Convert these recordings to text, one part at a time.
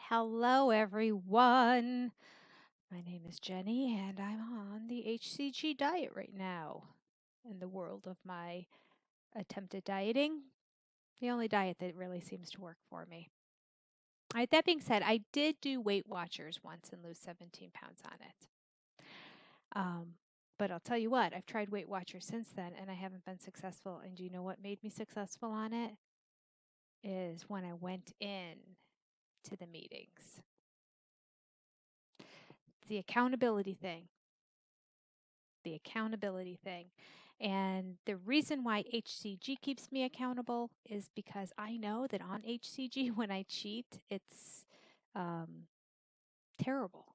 Hello, everyone. My name is Jenny, and I'm on the HCG diet right now. In the world of my attempted dieting, the only diet that really seems to work for me. All right, that being said, I did do Weight Watchers once and lose 17 pounds on it. But I'll tell you what, I've tried Weight Watchers since then, and I haven't been successful. And do you know what made me successful on it? Is when I went in to the meetings. It's the accountability thing. And the reason why HCG keeps me accountable is because I know that on HCG, when I cheat, it's terrible.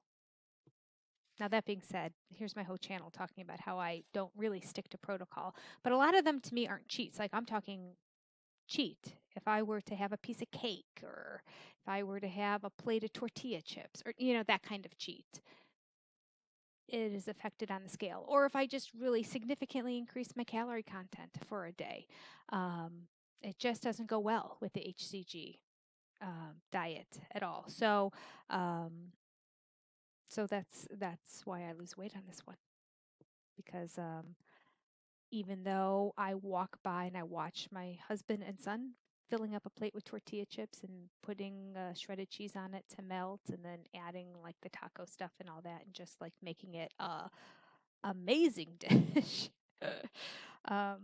Now, that being said, here's my whole channel talking about how I don't really stick to protocol. But a lot of them to me aren't cheats. Like, I'm talking cheat. If I were to have a piece of cake, or if I were to have a plate of tortilla chips, or, that kind of cheat, it is affected on the scale. Or if I just really significantly increase my calorie content for a day, it just doesn't go well with the HCG diet at all. So that's why I lose weight on this one, because even though I walk by and I watch my husband and son filling up a plate with tortilla chips and putting shredded cheese on it to melt, and then adding like the taco stuff and all that, and just like making it amazing dish. I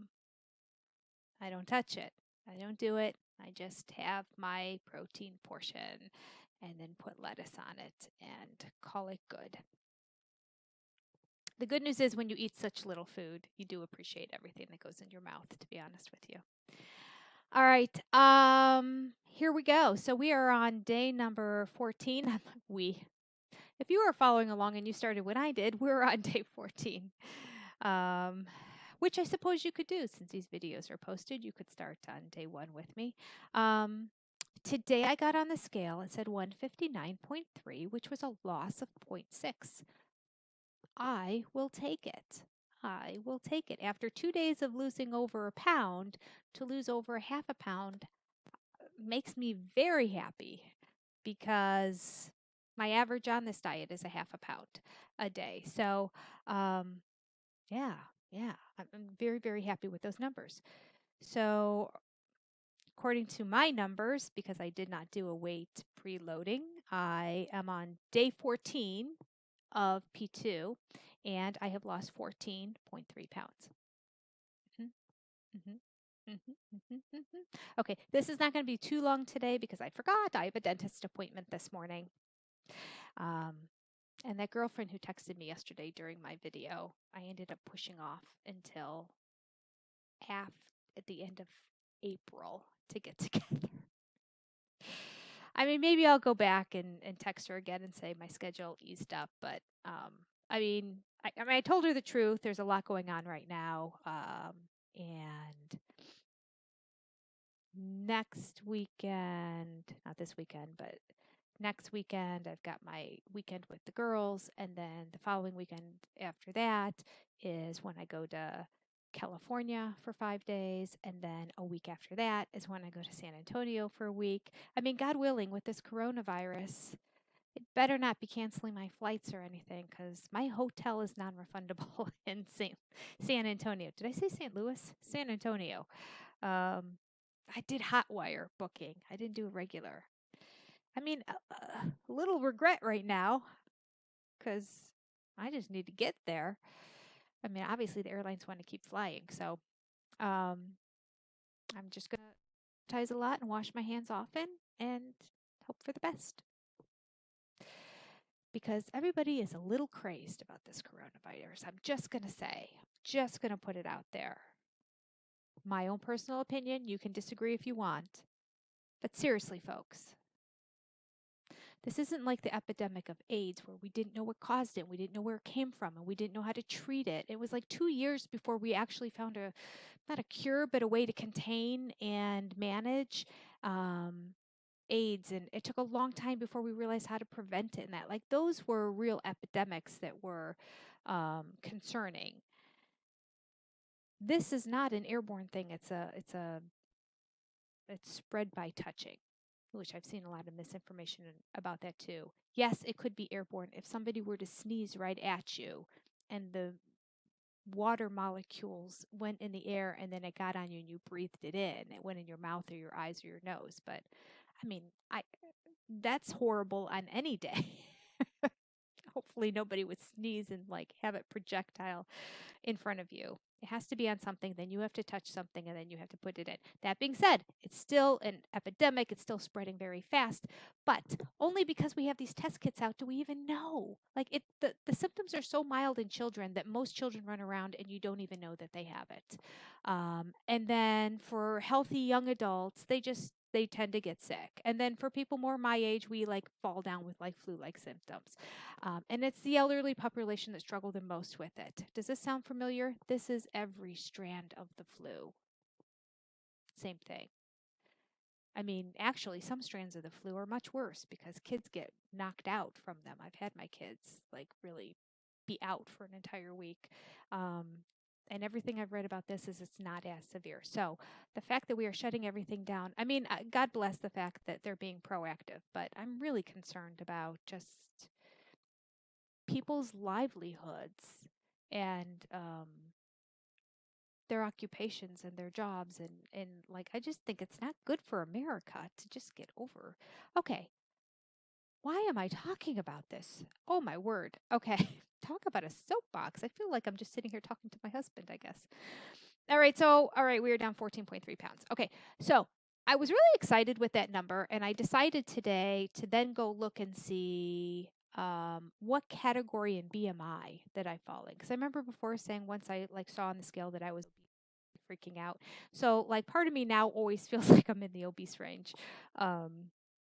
don't touch it. I don't do it. I just have my protein portion and then put lettuce on it and call it good. The good news is, when you eat such little food, you do appreciate everything that goes in your mouth, to be honest with you. All right. Here we go. So we are on day number 14. If you are following along and you started when I did, we're on day 14. Which I suppose you could do since these videos are posted. You could start on day 1 with me. Today I got on the scale. It said 159.3, which was a loss of 0.6. I will take it. I will take it. After 2 days of losing over a pound, to lose over half a pound makes me very happy, because my average on this diet is a half a pound a day. So, yeah, I'm very, very happy with those numbers. So, according to my numbers, because I did not do a weight preloading, I am on day 14 of P2, and I have lost 14.3 pounds. Okay, this is not going to be too long today because I forgot I have a dentist appointment this morning. And that girlfriend who texted me yesterday during my video, I ended up pushing off until at the end of April to get together. I mean, maybe I'll go back and text her again and say my schedule eased up. But I told her the truth. There's a lot going on right now. And next weekend, not this weekend, but next weekend, I've got my weekend with the girls. And then the following weekend after that is when I go to California for 5 days. And then a week after that is when I go to San Antonio for a week. I mean, God willing, with this coronavirus, it better not be canceling my flights or anything, because my hotel is non-refundable in San Antonio. Did I say St. Louis? San Antonio. I did Hotwire booking. I didn't do a regular. I mean, a little regret right now, because I just need to get there. I mean, obviously the airlines want to keep flying, so I'm just going to sanitize a lot and wash my hands often and hope for the best. Because everybody is a little crazed about this coronavirus. I'm just going to say, just going to put it out there. My own personal opinion, you can disagree if you want. But seriously, folks, this isn't like the epidemic of AIDS, where we didn't know what caused it, we didn't know where it came from, and we didn't know how to treat it. It was like 2 years before we actually found not a cure, but a way to contain and manage AIDS. And it took a long time before we realized how to prevent it. And that, like, those were real epidemics that were concerning. This is not an airborne thing. It's spread by touching. which I've seen a lot of misinformation about that too. Yes, it could be airborne. If somebody were to sneeze right at you and the water molecules went in the air and then it got on you and you breathed it in, it went in your mouth or your eyes or your nose. But I mean, that's horrible on any day. Hopefully nobody would sneeze and like have it projectile in front of you. It has to be on something, then you have to touch something, and then you have to put it in. That being said, it's still an epidemic. It's still spreading very fast, but only because we have these test kits out do we even know. Like the symptoms are so mild in children that most children run around and you don't even know that they have it. And then for healthy young adults, they tend to get sick. And then for people more my age, we like fall down with like flu-like symptoms. And it's the elderly population that struggle the most with it. Does this sound familiar? This is every strand of the flu. Same thing. I mean, actually, some strands of the flu are much worse because kids get knocked out from them. I've had my kids like really be out for an entire week. And everything I've read about this is it's not as severe. So the fact that we are shutting everything down, I mean, God bless the fact that they're being proactive, but I'm really concerned about just people's livelihoods and their occupations and their jobs and like I just think it's not good for America to just get over. Okay, why am I talking about this? Oh my word. Okay. Talk about a soapbox. I feel like I'm just sitting here talking to my husband, I guess. All right, we are down 14.3 pounds. Okay. So, I was really excited with that number and I decided today to then go look and see what category in BMI that I fall in. Because I remember before saying once I like saw on the scale that I was freaking out. So like part of me now always feels like I'm in the obese range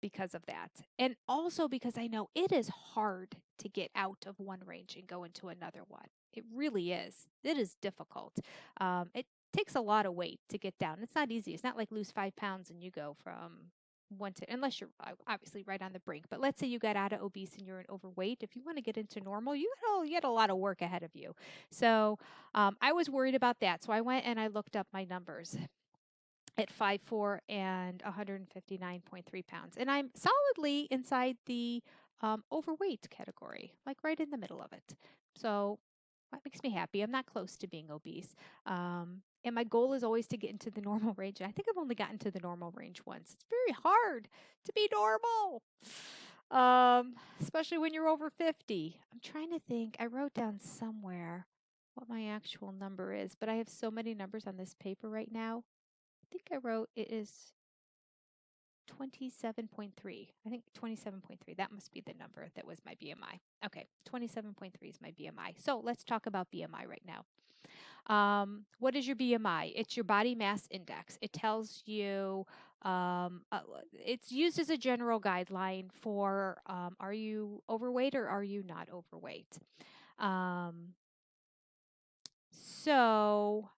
because of that. And also because I know it is hard to get out of one range and go into another one. It really is. It is difficult. It takes a lot of weight to get down. It's not easy. It's not like lose 5 pounds and you go from one to, unless you're obviously right on the brink. But let's say you got out of obese and you're an overweight. If you want to get into normal, you got a lot of work ahead of you. So I was worried about that. So I went and I looked up my numbers at 5'4" and 159.3 pounds. And I'm solidly inside the overweight category, like right in the middle of it. So that makes me happy. I'm not close to being obese. And my goal is always to get into the normal range. And I think I've only gotten to the normal range once. It's very hard to be normal, especially when you're over 50. I'm trying to think. I wrote down somewhere what my actual number is, but I have so many numbers on this paper right now. I think I wrote it is 27.3. I think 27.3. That must be the number that was my BMI. Okay, 27.3 is my BMI. So let's talk about BMI right now. What is your BMI? It's your body mass index. It tells you, it's used as a general guideline for are you overweight or are you not overweight? So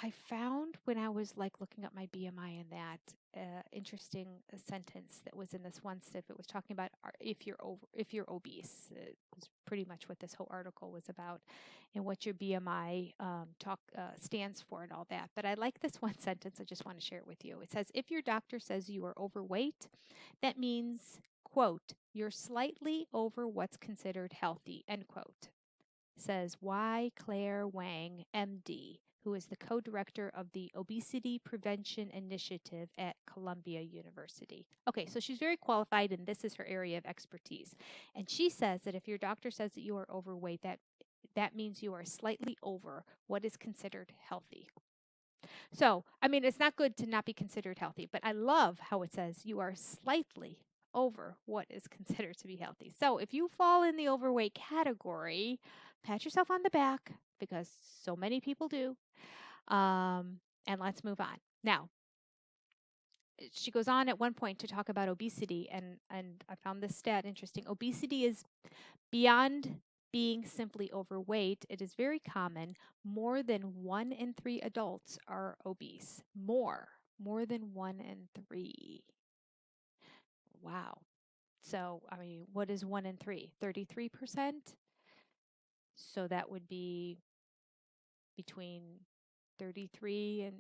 I found when I was like looking up my BMI and that interesting sentence that was in this one snippet. It was talking about if you're obese. It was pretty much what this whole article was about, and what your BMI stands for and all that. But I like this one sentence. I just want to share it with you. It says, if your doctor says you are overweight, that means, quote, you're slightly over what's considered healthy, end quote, says Y. Claire Wang, MD, who is the co-director of the Obesity Prevention Initiative at Columbia University. Okay, so she's very qualified and this is her area of expertise. And she says that if your doctor says that you are overweight, that means you are slightly over what is considered healthy. So, I mean, it's not good to not be considered healthy, but I love how it says you are slightly over what is considered to be healthy. So, if you fall in the overweight category, pat yourself on the back because so many people do. And let's move on. Now, she goes on at one point to talk about obesity, and I found this stat interesting. Obesity is beyond being simply overweight. It is very common. More than 1 in 3 adults are obese. More than 1 in 3. Wow. So, I mean, what is 1 in 3? 33%. So that would be between 33 and,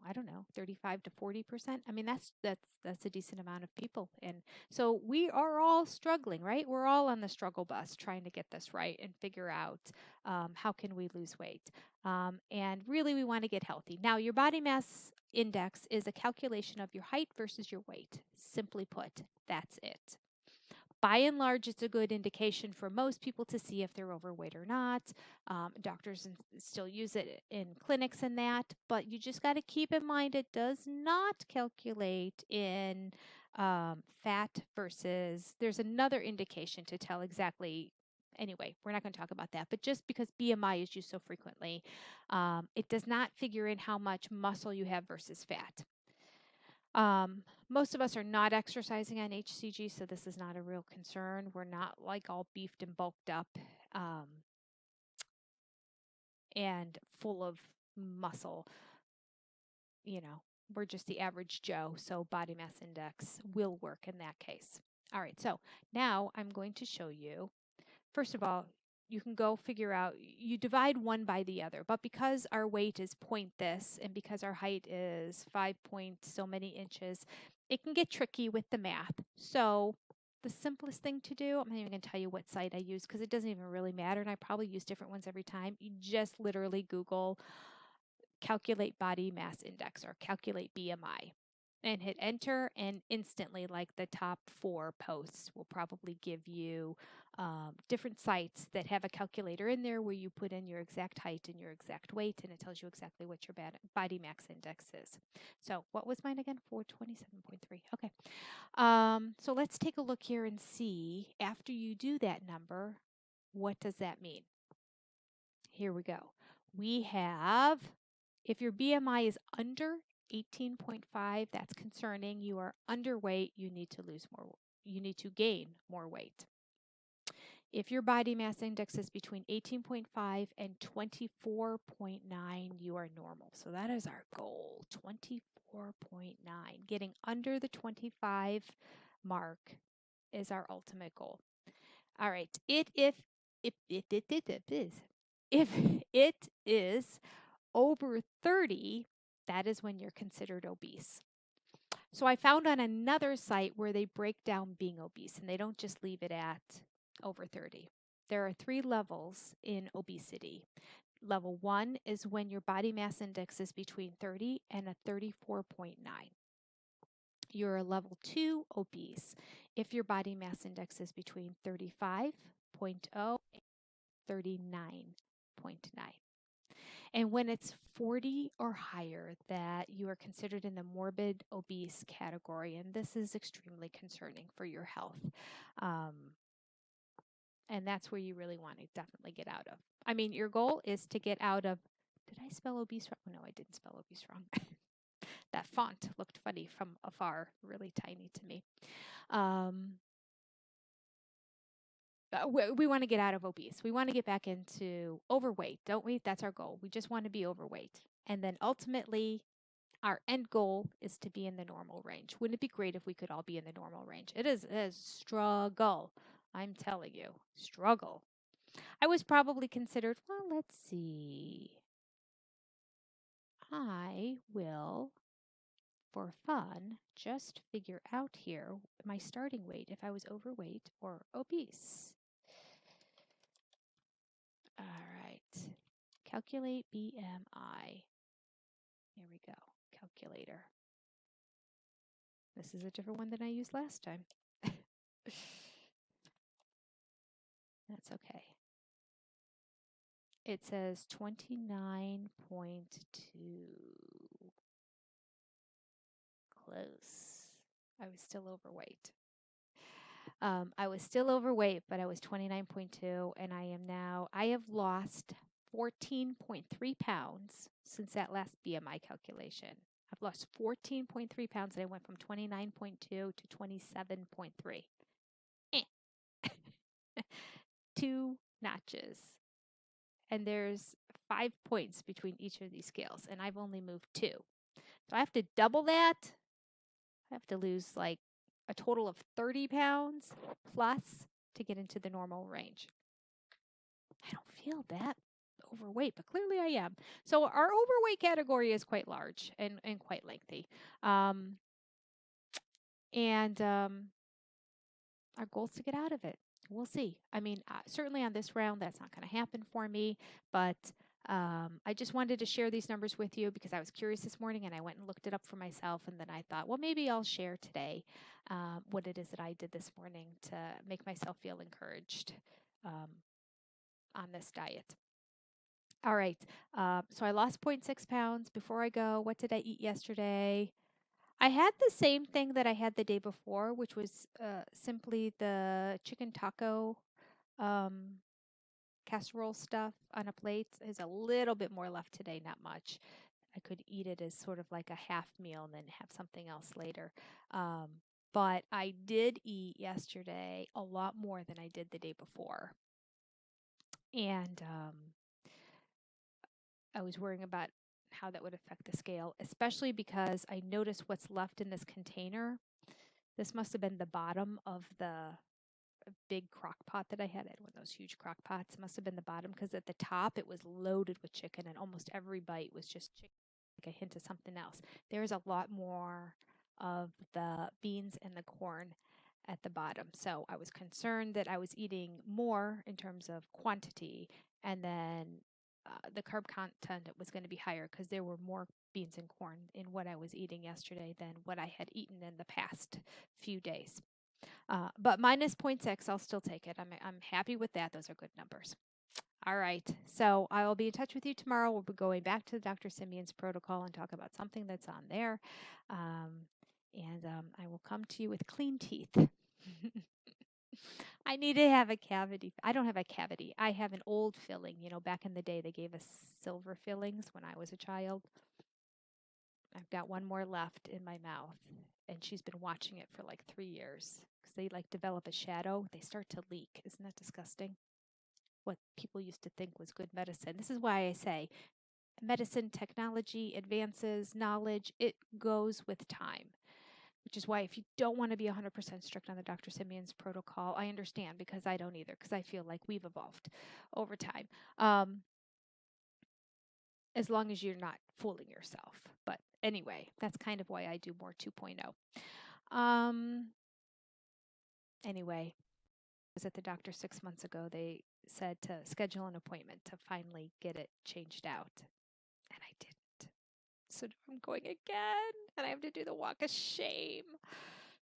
I don't know, 35 to 40%. I mean, that's a decent amount of people. And so we are all struggling, right? We're all on the struggle bus trying to get this right and figure out how can we lose weight. And really, we want to get healthy. Now, your body mass index is a calculation of your height versus your weight. Simply put, that's it. By and large, it's a good indication for most people to see if they're overweight or not. Doctors still use it in clinics and that, but you just got to keep in mind it does not calculate in fat versus, there's another indication to tell exactly. Anyway, we're not going to talk about that, but just because BMI is used so frequently, it does not figure in how much muscle you have versus fat. Most of us are not exercising on HCG, so this is not a real concern. We're not like all beefed and bulked up and full of muscle. We're just the average Joe, so body mass index will work in that case. All right, so now I'm going to show you. First of all, you can go figure out, you divide one by the other, but because our weight is point this and because our height is 5 point so many inches, it can get tricky with the math. So the simplest thing to do, I'm not even going to tell you what site I use because it doesn't even really matter, and I probably use different ones every time. You just literally Google calculate body mass index or calculate BMI and hit enter, and instantly, like the top 4 posts will probably give you different sites that have a calculator in there where you put in your exact height and your exact weight, and it tells you exactly what your body mass index is. So what was mine again? 427.3. Okay. So let's take a look here and see, after you do that number, what does that mean? Here we go. We have, if your BMI is under 18.5, that's concerning. You are underweight. You need to lose more. You need to gain more weight. If your body mass index is between 18.5 and 24.9, you are normal. So that is our goal, 24.9. Getting under the 25 mark is our ultimate goal. All right. If it is over 30, that is when you're considered obese. So I found on another site where they break down being obese, and they don't just leave it at over 30. There are 3 levels in obesity. Level 1 is when your body mass index is between 30 and a 34.9. You're a level 2 obese if your body mass index is between 35.0 and 39.9. And when it's 40 or higher, that you are considered in the morbid obese category, and this is extremely concerning for your health. And that's where you really want to definitely get out of. I mean, your goal is to get out of, did I spell obese wrong? Oh, no, I didn't spell obese wrong. That font looked funny from afar, really tiny to me. We want to get out of obese. We want to get back into overweight, don't we? That's our goal. We just want to be overweight. And then ultimately, our end goal is to be in the normal range. Wouldn't it be great if we could all be in the normal range? It is struggle. I'm telling you, struggle. I was probably considered, well, let's see. I will, for fun, just figure out here my starting weight if I was overweight or obese. All right. Calculate BMI. Here we go. Calculator. This is a different one than I used last time. That's okay. It says 29.2. Close. I was still overweight. But I was 29.2, and I have lost 14.3 pounds since that last BMI calculation. I've lost 14.3 pounds, and I went from 29.2 to 27.3. 2 notches. And there's 5 points between each of these scales, and I've only moved 2. So I have to double that. I have to lose like a total of 30 pounds plus to get into the normal range. I don't feel that overweight, but clearly I am. So our overweight category is quite large and quite lengthy. Um, and our goal is to get out of it. We'll see. I mean, certainly on this round, that's not going to happen for me, but I just wanted to share these numbers with you because I was curious this morning and I went and looked it up for myself. And then I thought, well, maybe I'll share today what it is that I did this morning to make myself feel encouraged on this diet. All right. So I lost 0.6 pounds. Before I go, what did I eat yesterday? I had the same thing that I had the day before, which was simply the chicken taco um, casserole stuff on a plate. There's a little bit more left today, not much. I could eat it as sort of like a half meal and then have something else later. Um, but I did eat yesterday a lot more than I did the day before. And I was worrying about how that would affect the scale, especially because I noticed what's left in this container. This must have been the bottom of the big crock pot that I had. I had one of those huge crock pots. It must have been the bottom because at the top it was loaded with chicken and almost every bite was just chicken, like a hint of something else. There's a lot more of the beans and the corn at the bottom. So I was concerned that I was eating more in terms of quantity and then the carb content was going to be higher because there were more beans and corn in what I was eating yesterday than what I had eaten in the past few days. But minus 0.6, I'll still take it. I'm happy with that. Those are good numbers. All right. So I will be in touch with you tomorrow. We'll be going back to Dr. Simeon's protocol and talk about something that's on there. And I will come to you with clean teeth. I need to have a cavity. I don't have a cavity. I have an old filling. You know, back in the day, they gave us silver fillings when I was a child. I've got one more left in my mouth, and she's been watching it for like 3 years because they like develop a shadow. They start to leak. Isn't that disgusting? What people used to think was good medicine. This is why I say medicine, technology, advances, knowledge, it goes with time. Which is why if you don't want to be 100% strict on the Dr. Simeon's protocol, I understand because I don't either because I feel like we've evolved over time. As long as you're not fooling yourself. But anyway, that's kind of why I do more 2.0. Anyway, I was at the doctor 6 months ago. They said to schedule an appointment to finally get it changed out. And I didn't. So I'm going again. And I have to do the walk of shame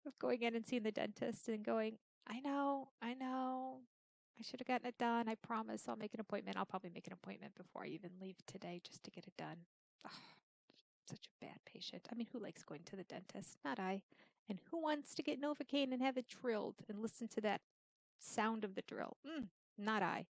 of going in and seeing the dentist and going, I know. I should have gotten it done. I promise I'll make an appointment. I'll probably make an appointment before I even leave today just to get it done. Oh, such a bad patient. I mean, who likes going to the dentist? Not I. And who wants to get Novocaine and have it drilled and listen to that sound of the drill? Not I.